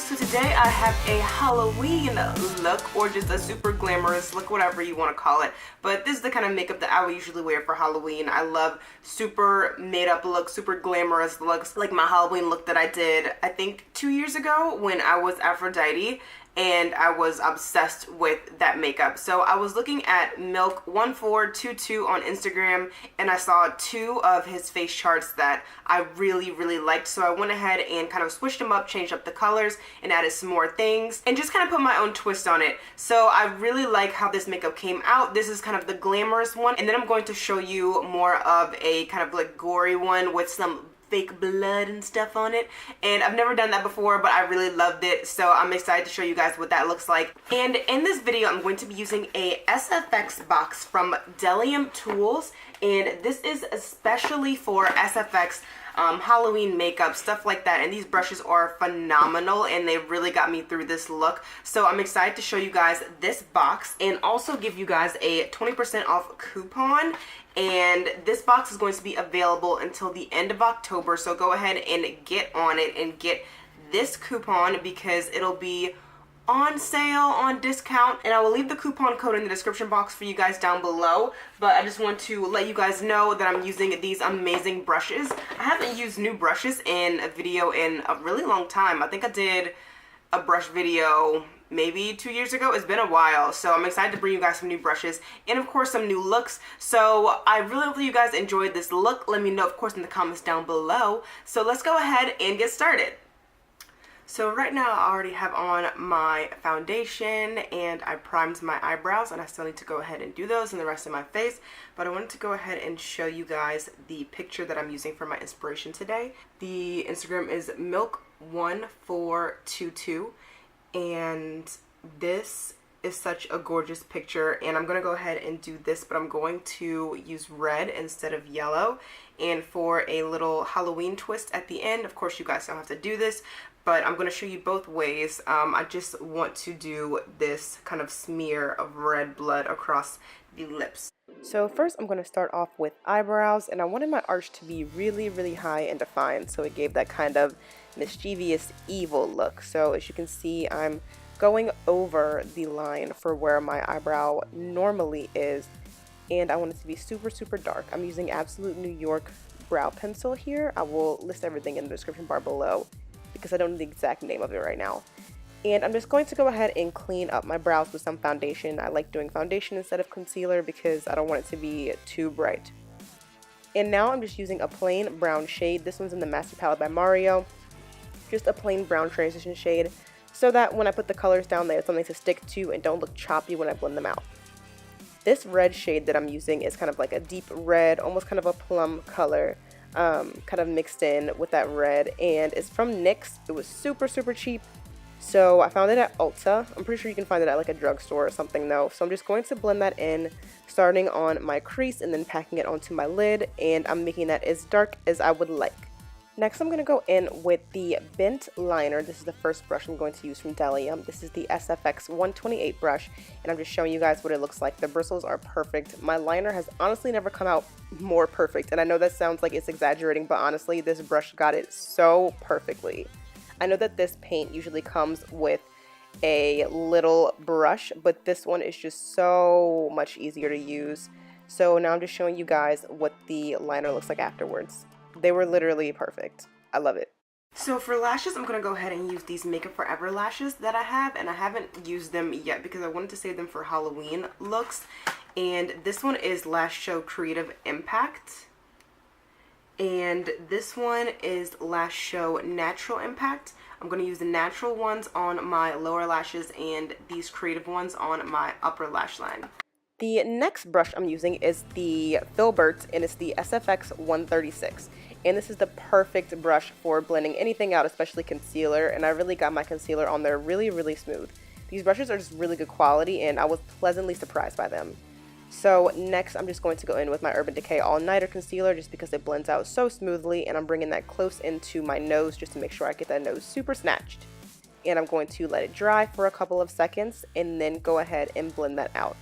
So today I have a Halloween look, or just a super glamorous look, whatever you want to call it. But this is the kind of makeup that I would usually wear for Halloween. I love super made up looks, super glamorous looks, like my Halloween look that I did, I think 2 years ago when I was Aphrodite. And I was obsessed with that makeup. So I was looking at Milk1422 on Instagram, and I saw two of his face charts that I really liked. So I went ahead and kind of switched them up, changed up the colors, and added some more things, and just kind of put my own twist on it. So I really like how this makeup came out. This is kind of the glamorous one, and then I'm going to show you more of a kind of like gory one with some fake blood and stuff on it, and I've never done that before, but I really loved it, so I'm excited to show you guys what that looks like. And in this video I'm going to be using a SFX box from Bdelllium Tools, and this is especially for SFX Halloween makeup, stuff like that, and these brushes are phenomenal and they really got me through this look. So I'm excited to show you guys this box and also give you guys a 20% off coupon. And this box is going to be available until the end of October, so go ahead and get on it and get this coupon because it'll be on sale, on discount, and I will leave the coupon code in the description box for you guys down below. But I just want to let you guys know that I'm using these amazing brushes. I haven't used new brushes in a video in a really long time. I think I did a brush video maybe 2 years ago. It's been a while, so I'm excited to bring you guys some new brushes and of course some new looks. So I really hope that you guys enjoyed this look. Let me know of course in the comments down below. So let's go ahead and get started. So right now I already have on my foundation and I primed my eyebrows, and I still need to go ahead and do those and the rest of my face, but I wanted to go ahead and show you guys the picture that I'm using for my inspiration today. The Instagram is Milk1422, and this is such a gorgeous picture, and I'm gonna go ahead and do this, but I'm going to use red instead of yellow, and for a little Halloween twist at the end. Of course you guys don't have to do this, but I'm going to show you both ways. I just want to do this kind of smear of red blood across the lips. So first I'm going to start off with eyebrows, and I wanted my arch to be really high and defined, so it gave that kind of mischievous evil look. So as you can see, I'm going over the line for where my eyebrow normally is, and I want it to be super dark. I'm using Absolute New York brow pencil here. I will list everything in the description bar below because I don't know the exact name of it right now. And I'm just going to go ahead and clean up my brows with some foundation. I like doing foundation instead of concealer because I don't want it to be too bright. And now I'm just using a plain brown shade. This one's in the Master Palette by Mario. Just a plain brown transition shade so that when I put the colors down, they have something to stick to and don't look choppy when I blend them out. This red shade that I'm using is kind of like a deep red, almost kind of a plum color. Kind of mixed in with that red, and it's from NYX. It was super cheap, so I found it at Ulta. I'm pretty sure you can find it at like a drugstore or something though. So I'm just going to blend that in, starting on my crease and then packing it onto my lid, and I'm making that as dark as I would like. Next I'm going to go in with the bent liner. This is the first brush I'm going to use from Bdelllium. This is the SFX 128 brush, and I'm just showing you guys what it looks like. The bristles are perfect. My liner has honestly never come out more perfect, and I know that sounds like it's exaggerating, but honestly this brush got it so perfectly. I know that this paint usually comes with a little brush, but this one is just so much easier to use. So now I'm just showing you guys what the liner looks like afterwards. They were literally perfect. I love it. So for lashes, I'm going to go ahead and use these Makeup Forever lashes that I have, and I haven't used them yet because I wanted to save them for Halloween looks. And this one is Lash Show Creative Impact, and this one is Lash Show Natural Impact. I'm going to use the natural ones on my lower lashes and these creative ones on my upper lash line. The next brush I'm using is the Filbert, and it's the SFX 136. And this is the perfect brush for blending anything out, especially concealer. And I really got my concealer on there really smooth. These brushes are just really good quality, and I was pleasantly surprised by them. So next I'm just going to go in with my Urban Decay All Nighter Concealer just because it blends out so smoothly, and I'm bringing that close into my nose just to make sure I get that nose super snatched. And I'm going to let it dry for a couple of seconds and then go ahead and blend that out.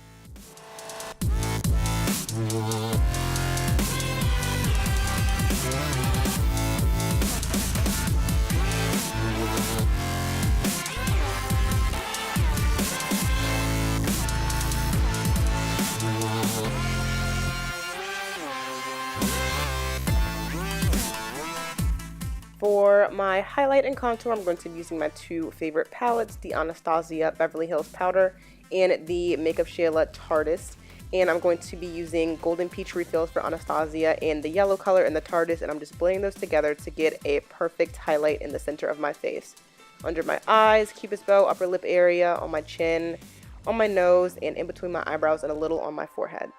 for my highlight and contour, I'm going to be using my two favorite palettes, the Anastasia Beverly Hills Powder and the MakeupShayla Tarteist. And I'm going to be using Golden Peach refills for Anastasia and the yellow color in the Tarteist, and I'm just blending those together to get a perfect highlight in the center of my face. Under my eyes, cupid's bow, upper lip area, on my chin, on my nose, and in between my eyebrows and a little on my forehead.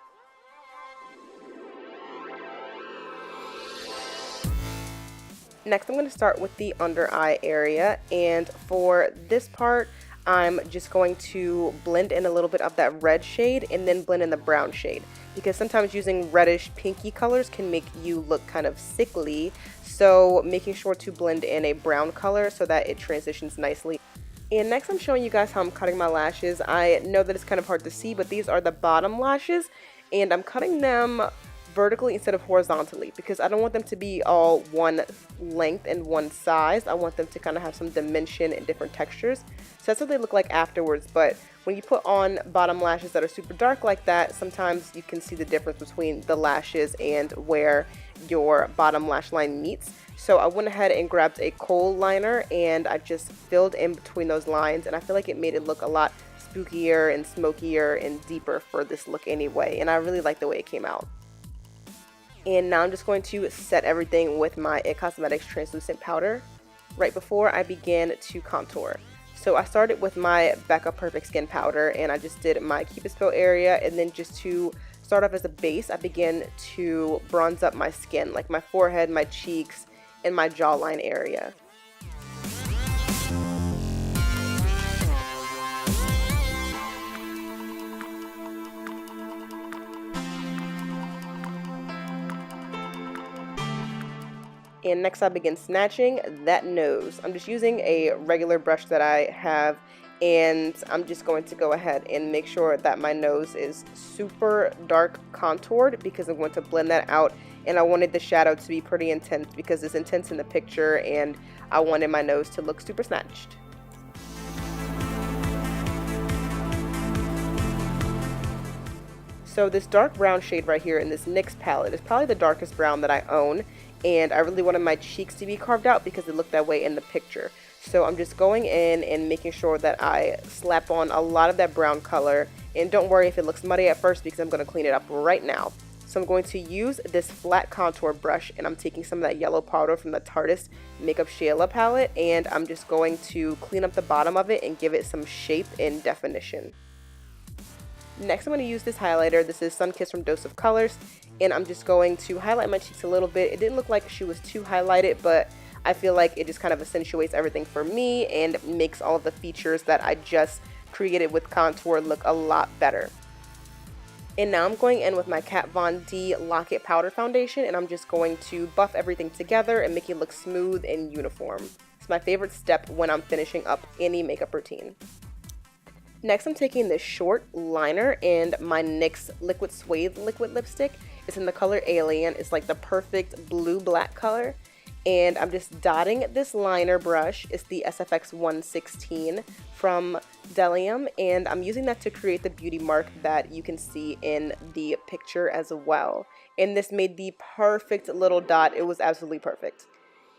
Next, I'm going to start with the under eye area, and for this part, I'm just going to blend in a little bit of that red shade and then blend in the brown shade, because sometimes using reddish pinky colors can make you look kind of sickly, so making sure to blend in a brown color so that it transitions nicely. And next I'm showing you guys how I'm cutting my lashes. I know that it's kind of hard to see, but these are the bottom lashes, and I'm cutting them vertically instead of horizontally because I don't want them to be all one length and one size. I want them to kind of have some dimension and different textures. So that's what they look like afterwards, but when you put on bottom lashes that are super dark like that, sometimes you can see the difference between the lashes and where your bottom lash line meets. So I went ahead and grabbed a khol liner and I just filled in between those lines, and I feel like it made it look a lot spookier and smokier and deeper for this look anyway, and I really like the way it came out. And now I'm just going to set everything with my IT Cosmetics translucent powder right before I begin to contour. So I started with my Becca Perfect Skin powder, and I just did my cupid's bow area, and then just to start off as a base, I began to bronze up my skin, like my forehead, my cheeks, and my jawline area. And next I begin snatching that nose. I'm just using a regular brush that I have, and I'm just going to go ahead and make sure that my nose is super dark contoured because I'm going to blend that out, and I wanted the shadow to be pretty intense because it's intense in the picture and I wanted my nose to look super snatched. So this dark brown shade right here in this NYX palette is probably the darkest brown that I own, and I really wanted my cheeks to be carved out because it looked that way in the picture. So I'm just going in and making sure that I slap on a lot of that brown color, and don't worry if it looks muddy at first because I'm going to clean it up right now. So I'm going to use this flat contour brush, and I'm taking some of that yellow powder from the Tarteist MakeupShayla palette, and I'm just going to clean up the bottom of it and give it some shape and definition. Next I'm going to use this highlighter. This is Sunkissed from Dose of Colors, and I'm just going to highlight my cheeks a little bit. It didn't look like she was too highlighted, but I feel like it just kind of accentuates everything for me and makes all of the features that I just created with contour look a lot better. And now I'm going in with my Kat Von D Lock-It Powder Foundation, and I'm just going to buff everything together and make it look smooth and uniform. It's my favorite step when I'm finishing up any makeup routine. Next, I'm taking this short liner and my NYX Liquid Suede liquid lipstick. It's in the color Alien. It's like the perfect blue-black color. And I'm just dotting this liner brush. It's the SFX 116 from Bdelllium, and I'm using that to create the beauty mark that you can see in the picture as well. And this made the perfect little dot. It was absolutely perfect.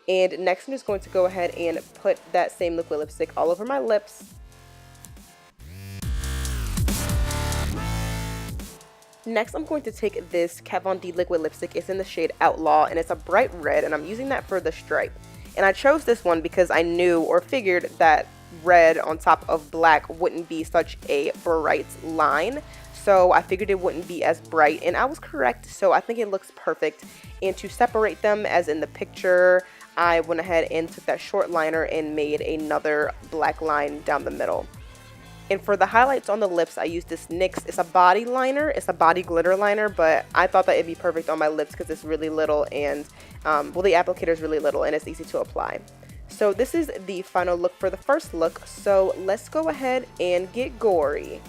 And next, I'm just going to go ahead and put that same liquid lipstick all over my lips. Next, I'm going to take this Kat Von D liquid lipstick. It's in the shade Outlaw, and it's a bright red, and I'm using that for the stripe. And I chose this one because I knew or figured that red on top of black wouldn't be such a bright line. So I figured it wouldn't be as bright, and I was correct. So I think it looks perfect. And to separate them, as in the picture, I went ahead and took that short liner and made another black line down the middle. And for the highlights on the lips, I used this NYX. It's a body liner. It's a body glitter liner, but I thought that it'd be perfect on my lips because it's really little and, well, the applicator is really little and it's easy to apply. So this is the final look for the first look. So let's go ahead and get gory.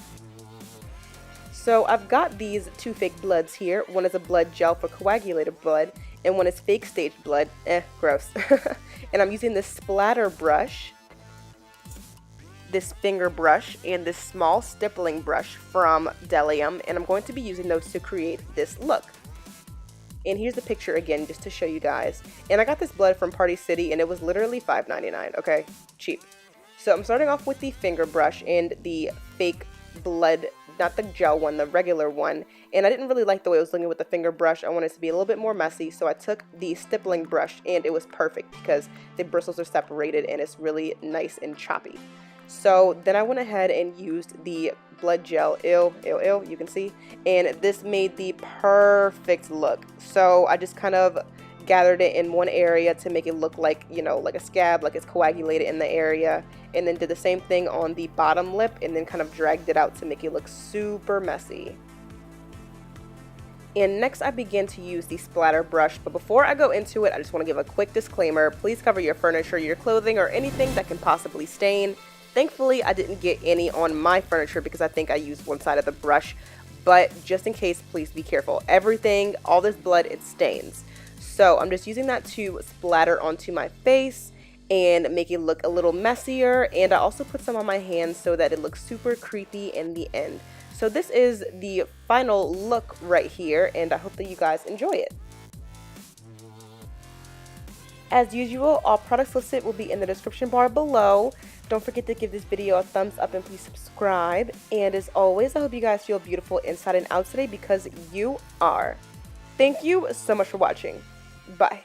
So I've got these two fake bloods here. One is a blood gel for coagulated blood, and one is fake stage blood. Gross. And I'm using this Splatter brush, this finger brush, and this Small Stippling brush from Bdelllium, and I'm going to be using those to create this look. And here's the picture again, just to show you guys. And I got this blood from Party City, and it was literally $5.99, okay? Cheap. So I'm starting off with the finger brush and the fake blood, not the gel one, the regular one. And I didn't really like the way it was looking with the finger brush. I wanted it to be a little bit more messy, so I took the stippling brush, and it was perfect because the bristles are separated and it's really nice and choppy. So then I went ahead and used the blood gel, you can see, and this made the perfect look. So I just kind of gathered it in one area to make it look like, you know, like a scab, like it's coagulated in the area, and then did the same thing on the bottom lip and then kind of dragged it out to make it look super messy. And next I began to use the splatter brush, but before I go into it, I just want to give a quick disclaimer. Please cover your furniture, your clothing, or anything that can possibly stain. Thankfully, I didn't get any on my furniture because I think I used one side of the brush, but just in case, please be careful. Everything, all this blood, it stains. So I'm just using that to splatter onto my face and make it look a little messier, and I also put some on my hands so that it looks super creepy in the end. So this is the final look right here, and I hope that you guys enjoy it. As usual, all products listed will be in the description bar below. Don't forget to give this video a thumbs up and please subscribe. And as always, I hope you guys feel beautiful inside and out today because you are. Thank you so much for watching. Bye.